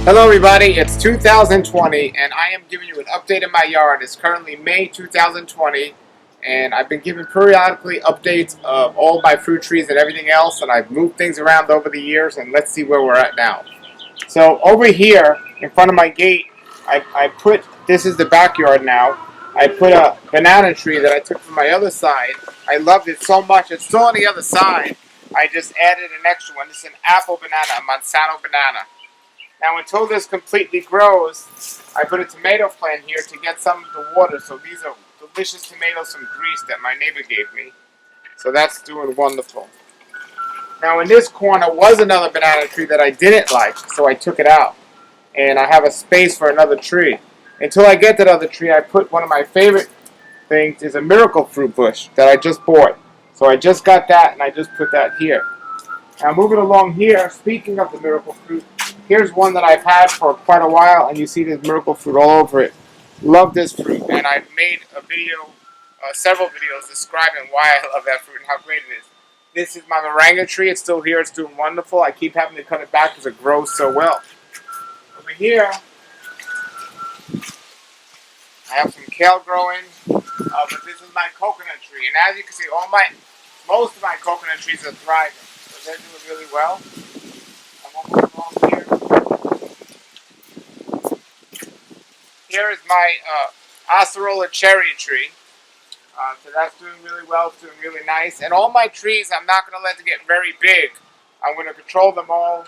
Hello everybody, it's 2020 and I am giving you an update in my yard. It's currently May 2020 and I've been giving periodically updates of all my fruit trees and everything else, and I've moved things around over the years, and let's see where we're at now. So over here in front of my gate, I put, this is the backyard now, I put a banana tree that I took from my other side. I loved it so much, it's still on the other side. I just added an extra one. This is an apple banana, a Monsanto banana. Now, until this completely grows, I put a tomato plant here to get some of the water. So these are delicious tomatoes from Greece that my neighbor gave me. So that's doing wonderful. Now, in this corner was another banana tree that I didn't like, so I took it out. And I have a space for another tree. Until I get that other tree, I put one of my favorite things is a miracle fruit bush that I just bought. So I just got that, and I just put that here. Now, moving along here, speaking of the miracle fruit, here's one that I've had for quite a while, and you see this miracle fruit all over it. Love this fruit, and I've made a video, several videos describing why I love that fruit and how great it is. This is my moringa tree. It's still here. It's doing wonderful. I keep having to cut it back because it grows so well. Over here, I have some kale growing, but this is my coconut tree, and as you can see, most of my coconut trees are thriving, so they're doing really well. I'm moving along here. Here is my acerola cherry tree. So that's doing really well. It's doing really nice. And all my trees, I'm not going to let them get very big. I'm going to control them all.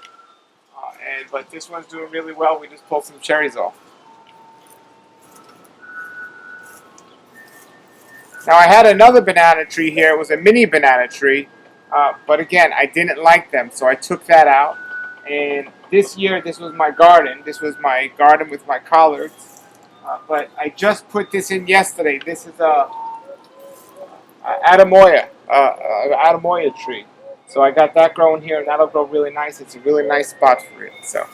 But this one's doing really well. We just pulled some cherries off. Now I had another banana tree here. It was a mini banana tree. But again, I didn't like them. So I took that out. And this year, this was my garden. This was my garden with my collards. But I just put this in yesterday. This is a Adamoya tree. So I got that growing here, and that'll grow really nice. It's a really nice spot for it. So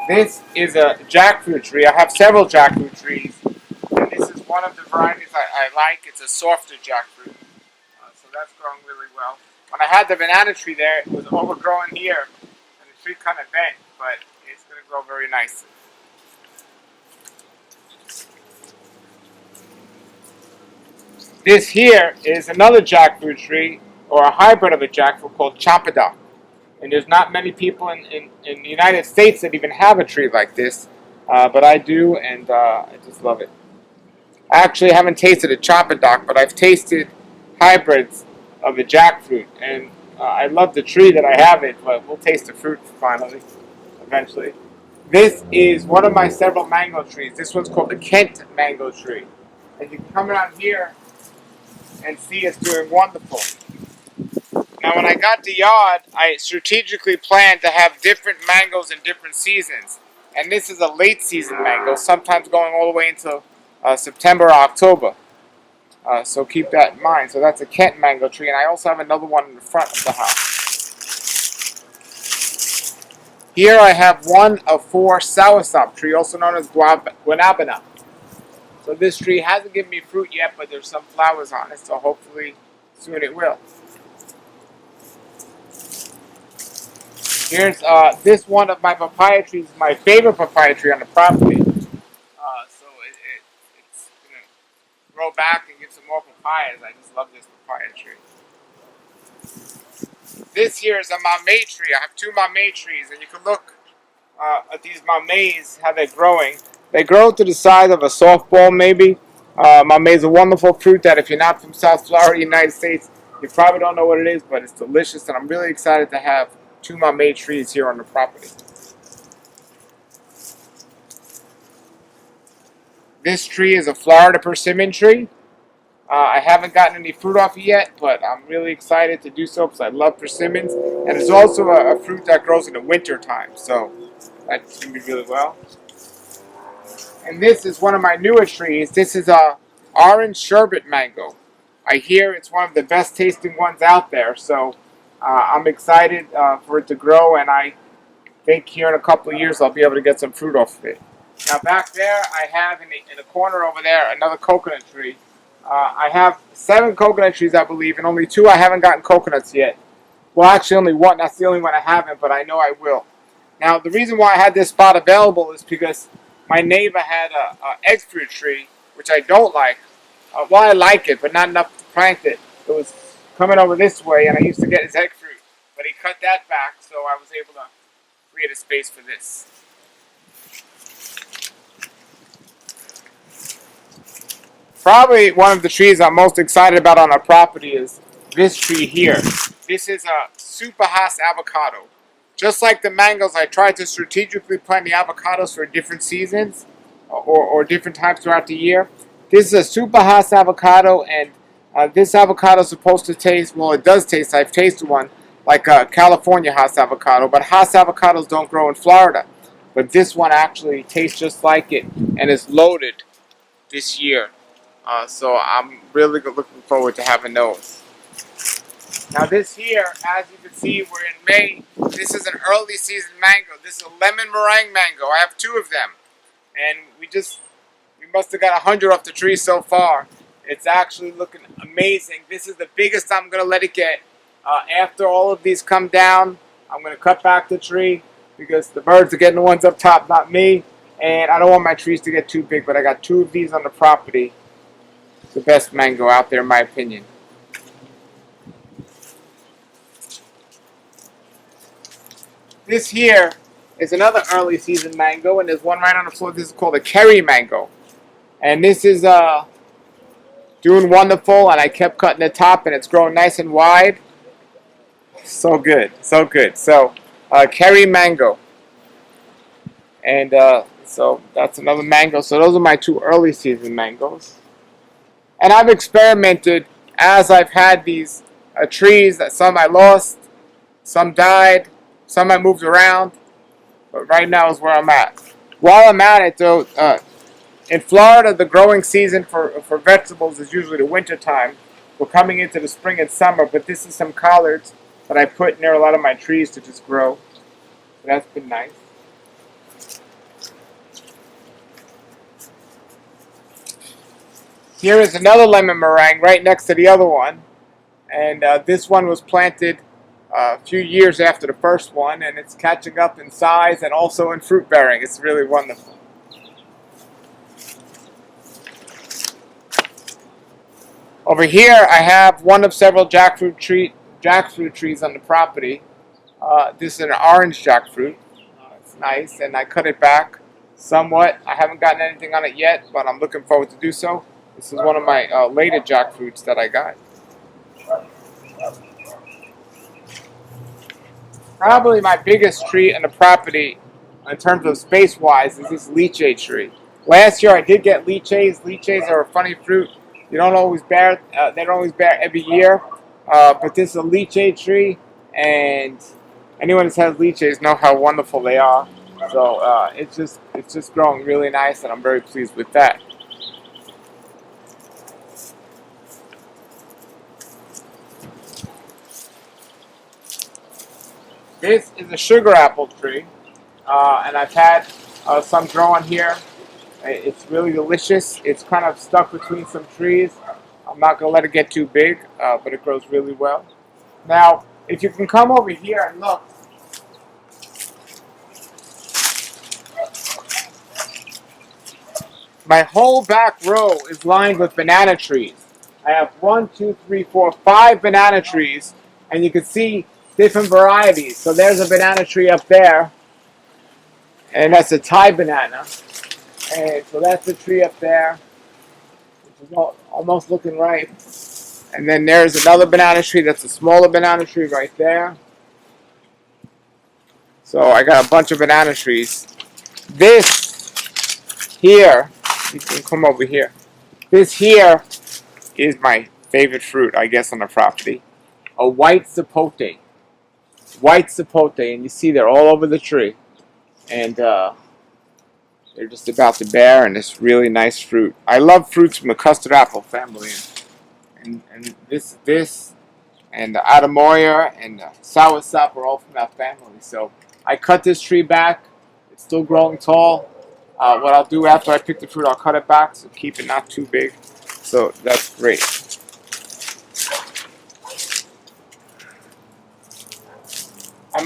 this is a jackfruit tree. I have several jackfruit trees, and this is one of the varieties I like. It's a softer jackfruit. So that's growing really well. When I had the banana tree there, it was overgrowing here, and the tree kind of bent, but it's going to grow very nicely. This here is another jackfruit tree, or a hybrid of a jackfruit called Champadoc. And there's not many people in the United States that even have a tree like this, but I do, and I just love it. I actually haven't tasted a Champadoc, but I've tasted hybrids of the jackfruit, and I love the tree that I have it, but we'll taste the fruit finally, eventually. This is one of my several mango trees. This one's called the Kent mango tree. And you can come around here and see it's doing wonderful. Now, when I got the yard, I strategically planned to have different mangoes in different seasons. And this is a late season mango, sometimes going all the way into September or October. So keep that in mind. So that's a Kent mango tree, and I also have another one in the front of the house. Here I have one of 4 soursop tree, also known as guanabana. So this tree hasn't given me fruit yet, but there's some flowers on it, so hopefully soon it will. Here's this one of my papaya trees, my favorite papaya tree on the property. So it's going to grow back and give some more papayas. I just love this papaya tree. This here is a mamey tree. I have 2 mamey trees, and you can look at these mameys, how they're growing. They grow to the size of a softball, maybe. Mamey is a wonderful fruit that if you're not from South Florida, United States, you probably don't know what it is, but it's delicious, and I'm really excited to have 2 mamey trees here on the property. This tree is a Florida persimmon tree. I haven't gotten any fruit off it yet, but I'm really excited to do so because I love persimmons. And it's also a fruit that grows in the winter time, so that's going to be really well. And this is one of my newer trees. This is a orange sherbet mango. I hear it's one of the best tasting ones out there, so I'm excited for it to grow, and I think here in a couple of years I'll be able to get some fruit off of it. Now back there I have in the corner over there another coconut tree. I have 7 coconut trees, I believe, and only 2 I haven't gotten coconuts yet. Well, actually only one. That's the only one I haven't, but I know I will. Now, the reason why I had this spot available is because my neighbor had a egg fruit tree, which I don't like. Well, I like it, but not enough to plant it. It was coming over this way, and I used to get his egg fruit, but he cut that back, so I was able to create a space for this. Probably one of the trees I'm most excited about on our property is this tree here. This is a Super Hass avocado. Just like the mangoes, I tried to strategically plant the avocados for different seasons or different times throughout the year. This is a Super Hass avocado, and this avocado is supposed to taste, well, it does taste, I've tasted one, like a California Hass avocado, but Hass avocados don't grow in Florida. But this one actually tastes just like it and is loaded this year. So I'm really looking forward to having those. Now this here, as you can see, we're in May. This is an early season mango. This is a lemon meringue mango. I have 2 of them. And we must have got 100 off the tree so far. It's actually looking amazing. This is the biggest I'm going to let it get. After all of these come down, I'm going to cut back the tree because the birds are getting the ones up top, not me. And I don't want my trees to get too big, but I got 2 of these on the property. The best mango out there in my opinion. This here is another early season mango, and there's one right on the floor. This is called a Kerry mango, and this is doing wonderful, and I kept cutting the top, and it's growing nice and wide. So good, so good. So Kerry mango, and so that's another mango. So those are my 2 early season mangoes. And I've experimented as I've had these trees. That some I lost, some died, some I moved around. But right now is where I'm at. While I'm at it, though, in Florida, the growing season for vegetables is usually the winter time. We're coming into the spring and summer, but this is some collards that I put near a lot of my trees to just grow. So that's been nice. Here is another lemon meringue right next to the other one, and this one was planted a few years after the first one, and it's catching up in size and also in fruit bearing. It's really wonderful. Over here I have one of several jackfruit trees on the property. This is an orange jackfruit. It's nice, and I cut it back somewhat. I haven't gotten anything on it yet, but I'm looking forward to do so. This is one of my later jackfruits that I got. Probably my biggest tree on the property in terms of space-wise is this lychee tree. Last year I did get lychees. Lychees are a funny fruit. They don't always bear every year. But this is a lychee tree, and anyone that has lychees know how wonderful they are. So it's just growing really nice, and I'm very pleased with that. This is a sugar apple tree, and I've had some growing here. It's really delicious. It's kind of stuck between some trees. I'm not going to let it get too big, but it grows really well. Now, if you can come over here and look, my whole back row is lined with banana trees. I have 1, 2, 3, 4, 5 banana trees, and you can see different varieties. So there's a banana tree up there, and that's a Thai banana. And so that's the tree up there, which is almost looking ripe. And then there's another banana tree that's a smaller banana tree right there. So I got a bunch of banana trees. This here, you can come over here. This here is my favorite fruit, I guess, on the property. A white sapote. White sapote, and you see they're all over the tree. And they're just about to bear, and it's really nice fruit. I love fruits from the custard apple family. And this and the Adamoya and the soursop are all from that family. So I cut this tree back. It's still growing tall. What I'll do after I pick the fruit, I'll cut it back, so keep it not too big. So that's great.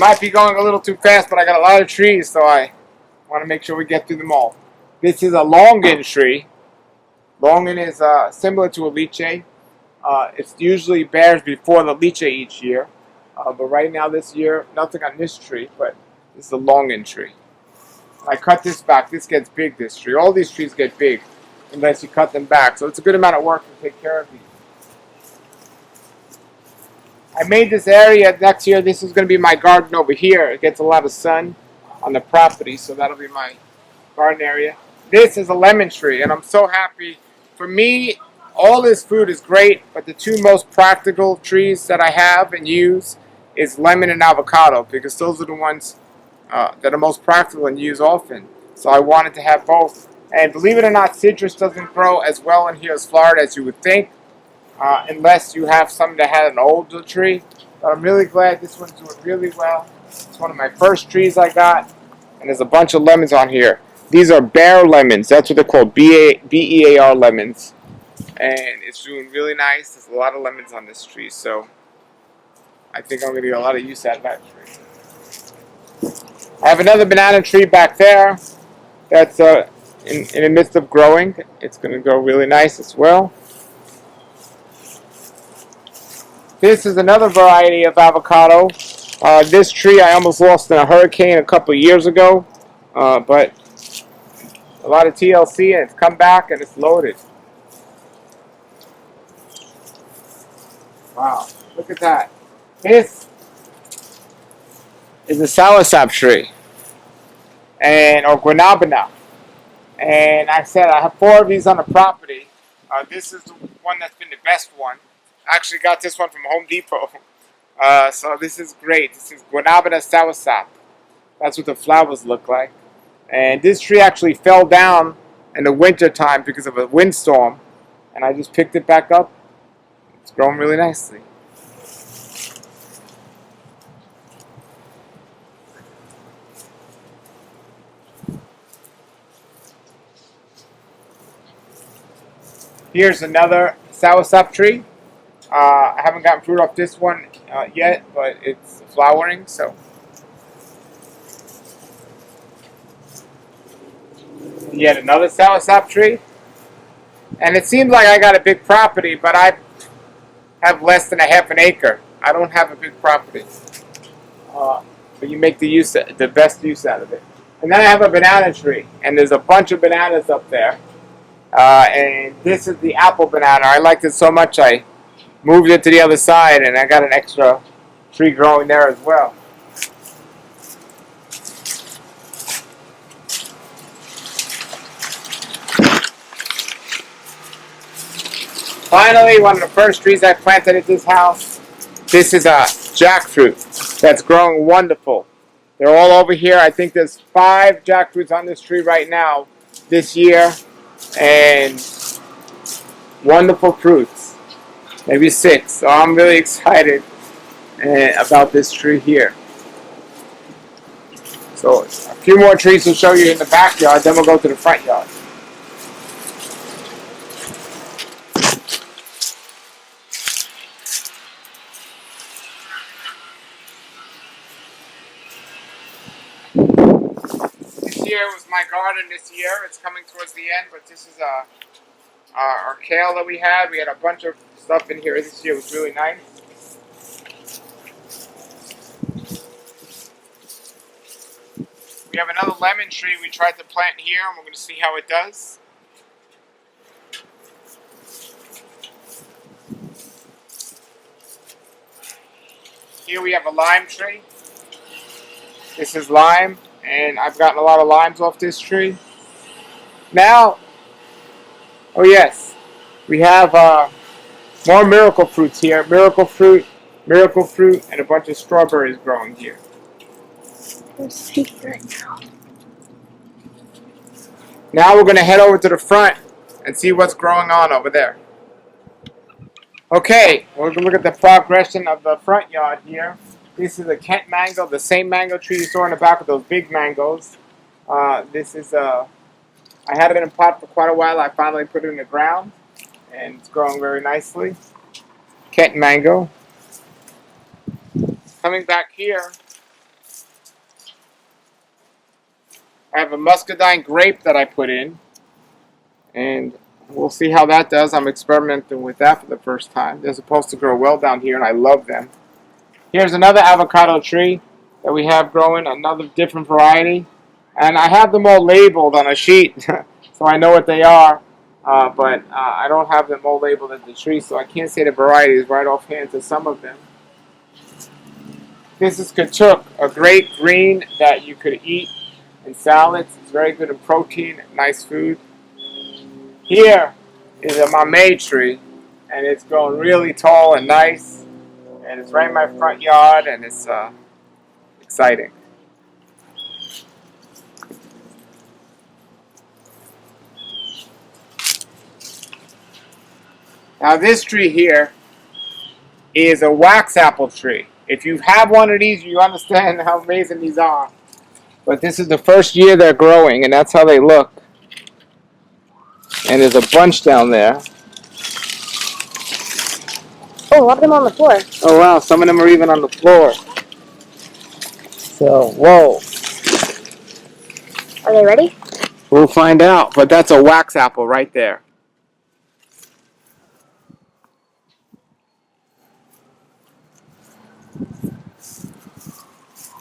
might be going a little too fast, but I got a lot of trees, so I want to make sure we get through them all. This is a longan tree. Longan is similar to a lychee. It usually bears before the lychee each year. But right now, this year, nothing on this tree, but this is a longan tree. I cut this back. This gets big, this tree. All these trees get big unless you cut them back. So it's a good amount of work to take care of these. I made this area next year. This is going to be my garden over here. It gets a lot of sun on the property, so that'll be my garden area. This is a lemon tree, and I'm so happy. For me, all this food is great, but the two most practical trees that I have and use is lemon and avocado, because those are the ones that are most practical and used often. So I wanted to have both. And believe it or not, citrus doesn't grow as well in here as Florida as you would think, unless you have something that had an older tree. But I'm really glad this one's doing really well. It's one of my first trees I got, and there's a bunch of lemons on here. These are bear lemons. That's what they're called, B-E-A-R lemons. And it's doing really nice. There's a lot of lemons on this tree, so I think I'm going to get a lot of use out of that tree. I have another banana tree back there that's in the midst of growing. It's going to grow really nice as well. This is another variety of avocado. This tree I almost lost in a hurricane a couple of years ago, but a lot of TLC, and it's come back and it's loaded. Wow, look at that. This is a soursop tree, or guanabana. And I said I have 4 of these on the property. This is the one that's been the best one. I actually got this one from Home Depot. So this is great. This is guanabana soursop. That's what the flowers look like. And this tree actually fell down in the winter time because of a windstorm. And I just picked it back up. It's growing really nicely. Here's another soursop tree. I haven't gotten fruit off this one yet, but it's flowering, so. Yet another soursop tree. And it seems like I got a big property, but I have less than a half an acre. I don't have a big property. But you make the best use out of it. And then I have a banana tree, and there's a bunch of bananas up there. And this is the apple banana. I liked it so much I moved it to the other side, and I got an extra tree growing there as well. Finally, one of the first trees I planted at this house, this is a jackfruit that's growing wonderful. They're all over here. I think there's 5 jackfruits on this tree right now this year, and wonderful fruits, maybe 6. So I'm really excited about this tree here. So a few more trees to show you in the backyard, then we'll go to the front yard. This year was my garden this year. It's coming towards the end, but this is our kale that we had. We had a bunch of stuff in here this year. It was really nice. We have another lemon tree we tried to plant here, and we're going to see how it does. Here we have a lime tree. This is lime, and I've gotten a lot of limes off this tree. Now, oh yes, we have more miracle fruits here. Miracle fruit, and a bunch of strawberries growing here. Now we're going to head over to the front and see what's growing on over there. Okay, we're going to look at the progression of the front yard here. This is a Kent mango, the same mango tree you saw in the back with those big mangoes. This is I had it in a pot for quite a while. I finally put it in the ground, and it's growing very nicely. Kent mango. Coming back here, I have a muscadine grape that I put in, and we'll see how that does. I'm experimenting with that for the first time. They're supposed to grow well down here, and I love them. Here's another avocado tree that we have growing, another different variety. And I have them all labeled on a sheet, so I know what they are. But I don't have them all labeled at the tree, so I can't say the varieties right offhand to some of them. This is katuk, a great green that you could eat in salads. It's very good in protein, nice food. Here is a mamey tree, and it's growing really tall and nice. And it's right in my front yard, and it's exciting. Now this tree here is a wax apple tree. If you have one of these, you understand how amazing these are. But this is the first year they're growing, and that's how they look. And there's a bunch down there. Oh, a lot of them on the floor. Oh wow, some of them are even on the floor. So, whoa. Are they ready? We'll find out. But that's a wax apple right there.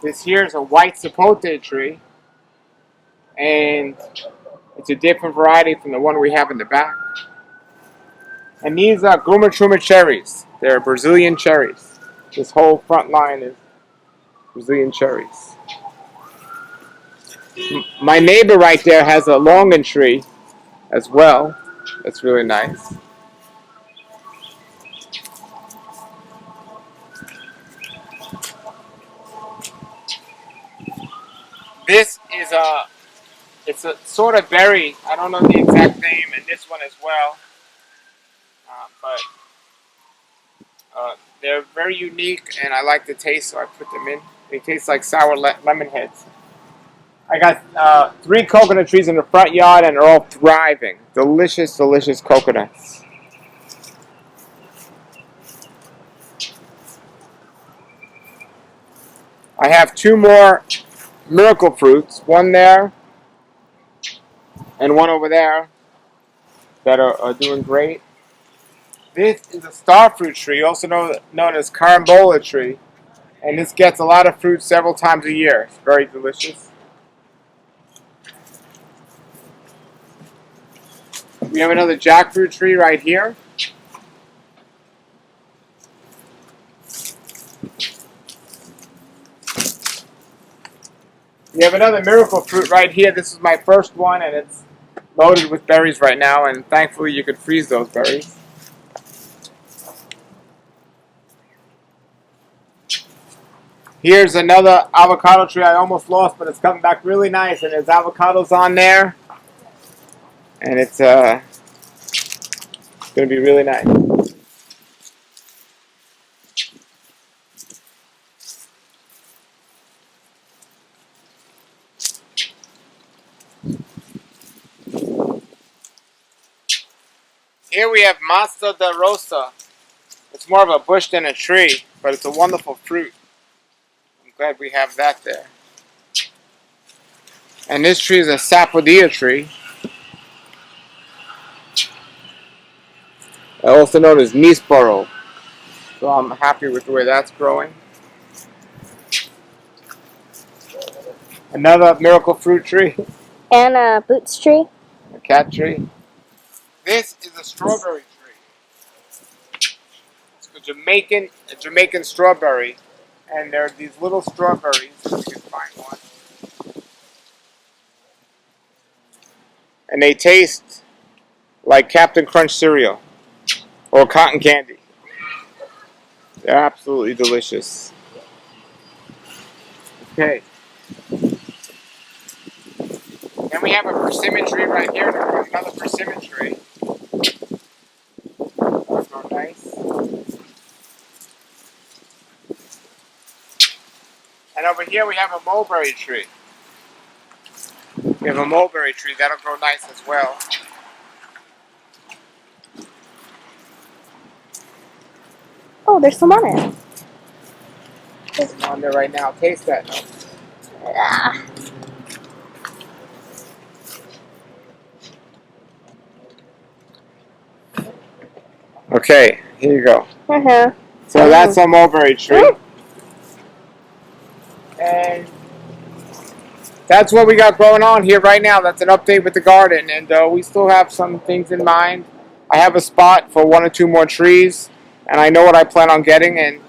This here is a white sapote tree, and it's a different variety from the one we have in the back. And these are Guma cherries. They're Brazilian cherries. This whole front line is Brazilian cherries. My neighbor right there has a longan tree as well. That's really nice. This is it's a sort of berry. I don't know the exact name, and this one as well. But they're very unique, and I like the taste, so I put them in. They taste like sour lemon heads. I got 3 coconut trees in the front yard, and they're all thriving. Delicious, delicious coconuts. I have 2 more miracle fruits, one there and one over there that are doing great. This is a star fruit tree, also known as carambola tree, and this gets a lot of fruit several times a year. It's very delicious. We have another jackfruit tree right here. We have another miracle fruit right here. This is my first one, and it's loaded with berries right now, and thankfully you could freeze those berries. Here's another avocado tree I almost lost, but it's coming back really nice, and there's avocados on there, and it's going to be really nice. Here we have Masa da Rosa. It's more of a bush than a tree, but it's a wonderful fruit. I'm glad we have that there. And this tree is a sapodilla tree, also known as Nisporo. So I'm happy with the way that's growing. Another miracle fruit tree. And a boots tree. A cat tree. This is a strawberry tree. It's a Jamaican strawberry. And there are these little strawberries, if you can find one. And they taste like Captain Crunch cereal or cotton candy. They're absolutely delicious. Okay. Then we have a persimmon tree right here. Another persimmon tree. Those are nice. And over here we have a mulberry tree. We have a mulberry tree. That'll grow nice as well. Oh, there's some on it. It's on there right now. Taste that. Ah. Okay, here you go. Uh-huh. So that's a mulberry tree. And that's what we got going on here right now. That's an update with the garden. And we still have some things in mind. I have a spot for 1 or 2 more trees. And I know what I plan on getting. And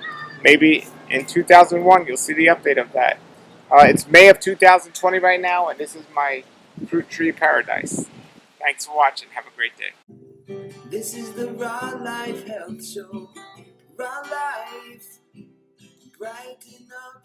maybe in 2001, you'll see the update of that. It's May of 2020 right now. And this is my fruit tree paradise. Thanks for watching. Have a great day. This is the Raw Life Health Show. Raw Life, brighten up